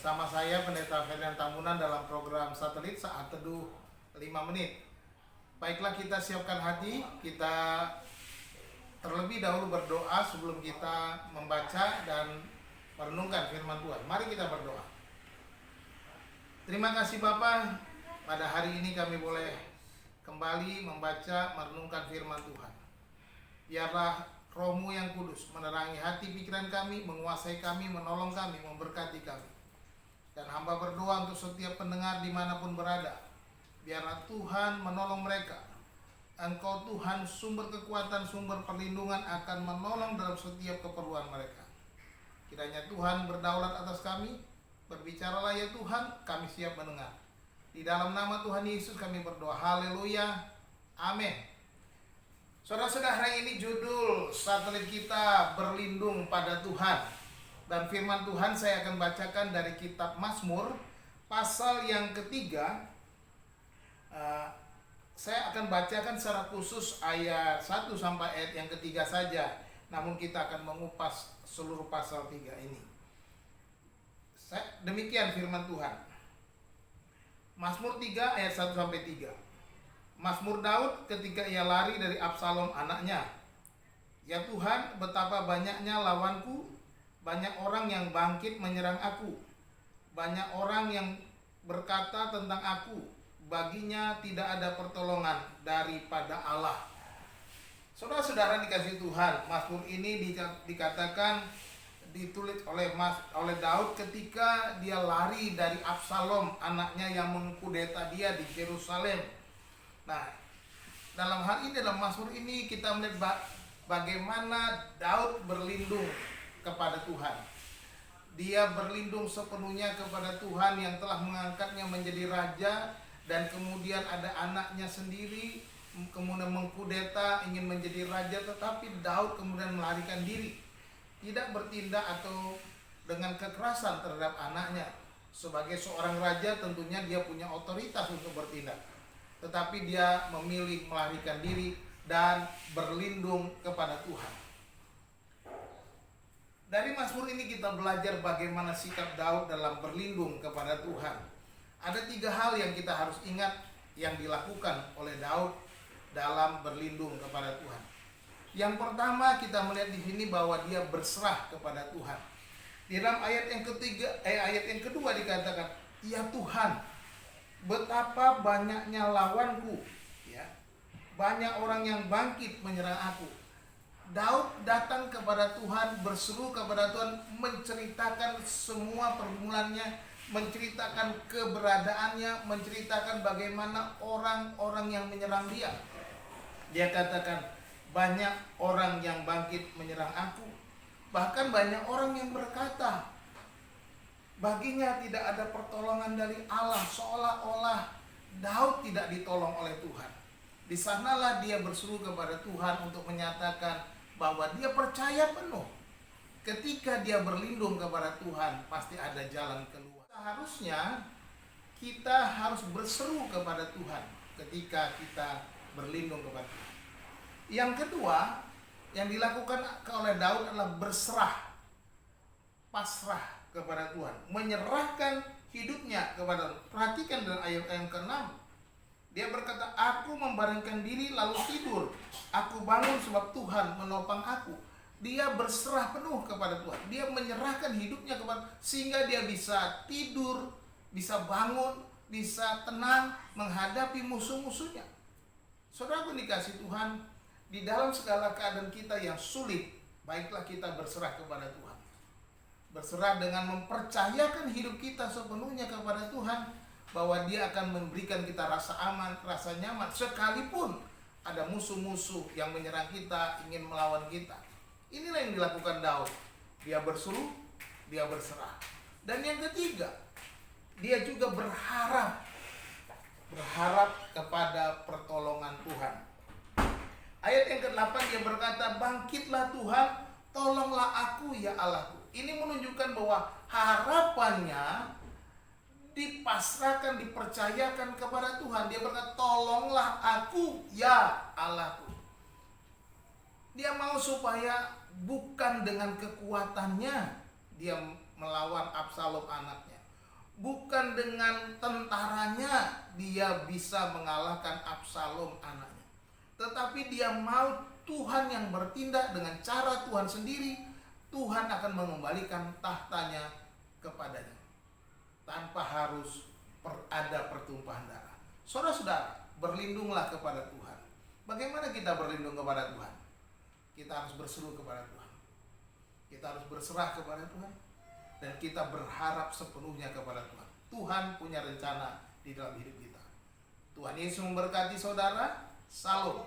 Bersama saya Pendeta Ferdinand Tambunan dalam program Satelit Saat Teduh 5 Menit. Baiklah, kita siapkan hati, kita terlebih dahulu berdoa sebelum kita membaca dan merenungkan firman Tuhan. Mari kita berdoa. Terima kasih Bapa, pada hari ini kami boleh kembali membaca, merenungkan firman Tuhan. Biarlah Roh-Mu yang kudus menerangi hati pikiran kami, menguasai kami, menolong kami, memberkati kami. Dan hamba berdoa untuk setiap pendengar dimanapun berada. Biarlah Tuhan menolong mereka. Engkau Tuhan sumber kekuatan, sumber perlindungan akan menolong dalam setiap keperluan mereka. Kiranya Tuhan berdaulat atas kami. Berbicaralah ya Tuhan, kami siap mendengar. Di dalam nama Tuhan Yesus kami berdoa. Haleluya. Amin. Saudara-saudara, hari ini judul satelit kita berlindung pada Tuhan. Dan firman Tuhan saya akan bacakan dari kitab Mazmur pasal yang ketiga. Saya akan bacakan secara khusus ayat 1 sampai ayat yang ketiga saja. Namun kita akan mengupas seluruh pasal 3 ini. Demikian firman Tuhan. Mazmur 3 ayat 1 sampai 3. Mazmur Daud ketika ia lari dari Absalom anaknya. Ya Tuhan, betapa banyaknya lawanku, banyak orang yang bangkit menyerang aku. Banyak orang yang berkata tentang aku, baginya tidak ada pertolongan daripada Allah. Saudara-saudara dikasihi Tuhan, Mazmur ini dikatakan ditulis oleh Daud ketika dia lari dari Absalom anaknya yang mengkudeta dia di Yerusalem. Nah, dalam hal ini, dalam Mazmur ini kita melihat bagaimana Daud berlindung kepada Tuhan. Dia berlindung sepenuhnya kepada Tuhan yang telah mengangkatnya menjadi raja, dan kemudian ada anaknya sendiri kemudian mengkudeta ingin menjadi raja, tetapi Daud kemudian melarikan diri, tidak bertindak atau dengan kekerasan terhadap anaknya. Sebagai seorang raja tentunya dia punya otoritas untuk bertindak, tetapi dia memilih melarikan diri dan berlindung kepada Tuhan. Dari Mazmur ini kita belajar bagaimana sikap Daud dalam berlindung kepada Tuhan. Ada 3 hal yang kita harus ingat yang dilakukan oleh Daud dalam berlindung kepada Tuhan. Yang pertama, kita melihat di sini bahwa dia berserah kepada Tuhan. Di dalam ayat yang kedua dikatakan, ya Tuhan, betapa banyaknya lawanku, ya, banyak orang yang bangkit menyerang aku. Daud datang kepada Tuhan, berseru kepada Tuhan, menceritakan semua pergumulannya, menceritakan keberadaannya, menceritakan bagaimana orang-orang yang menyerang dia. Dia katakan, banyak orang yang bangkit menyerang aku. Bahkan banyak orang yang berkata, baginya tidak ada pertolongan dari Allah. Seolah-olah Daud tidak ditolong oleh Tuhan. Di sanalah dia berseru kepada Tuhan untuk menyatakan bahwa dia percaya penuh ketika dia berlindung kepada Tuhan pasti ada jalan keluar. Seharusnya kita harus berseru kepada Tuhan ketika kita berlindung kepada Tuhan. Yang kedua yang dilakukan oleh Daud adalah berserah, pasrah kepada Tuhan, menyerahkan hidupnya kepada Tuhan. Perhatikan dalam ayat yang ke-6. Dia berkata, aku membaringkan diri lalu tidur. Aku bangun sebab Tuhan menopang aku. Dia berserah penuh kepada Tuhan. Dia menyerahkan hidupnya kepada, sehingga dia bisa tidur, bisa bangun, bisa tenang menghadapi musuh-musuhnya. Saudaraku dikasihi Tuhan, di dalam segala keadaan kita yang sulit, baiklah kita berserah kepada Tuhan. Berserah dengan mempercayakan hidup kita sepenuhnya kepada Tuhan, bahwa dia akan memberikan kita rasa aman, rasa nyaman, sekalipun ada musuh-musuh yang menyerang kita, ingin melawan kita. Inilah yang dilakukan Daud. Dia berseru, dia berserah. Dan yang ketiga, dia juga berharap kepada pertolongan Tuhan. Ayat yang ke-8 dia berkata, bangkitlah Tuhan, tolonglah aku ya Allahku. Ini menunjukkan bahwa harapannya dipasrahkan, dipercayakan kepada Tuhan. Dia berkata, tolonglah aku ya Allahku. Dia mau supaya bukan dengan kekuatannya dia melawan Absalom anaknya, Bukan dengan tentaranya dia bisa mengalahkan Absalom anaknya, tetapi dia mau Tuhan yang bertindak dengan cara Tuhan sendiri. Tuhan akan mengembalikan tahtanya kepadanya tanpa harus ada pertumpahan darah. Saudara-saudara, berlindunglah kepada Tuhan. Bagaimana kita berlindung kepada Tuhan? Kita harus berseru kepada Tuhan. Kita harus berserah kepada Tuhan. Dan kita berharap sepenuhnya kepada Tuhan. Tuhan punya rencana di dalam hidup kita. Tuhan Yesus memberkati saudara. Salam.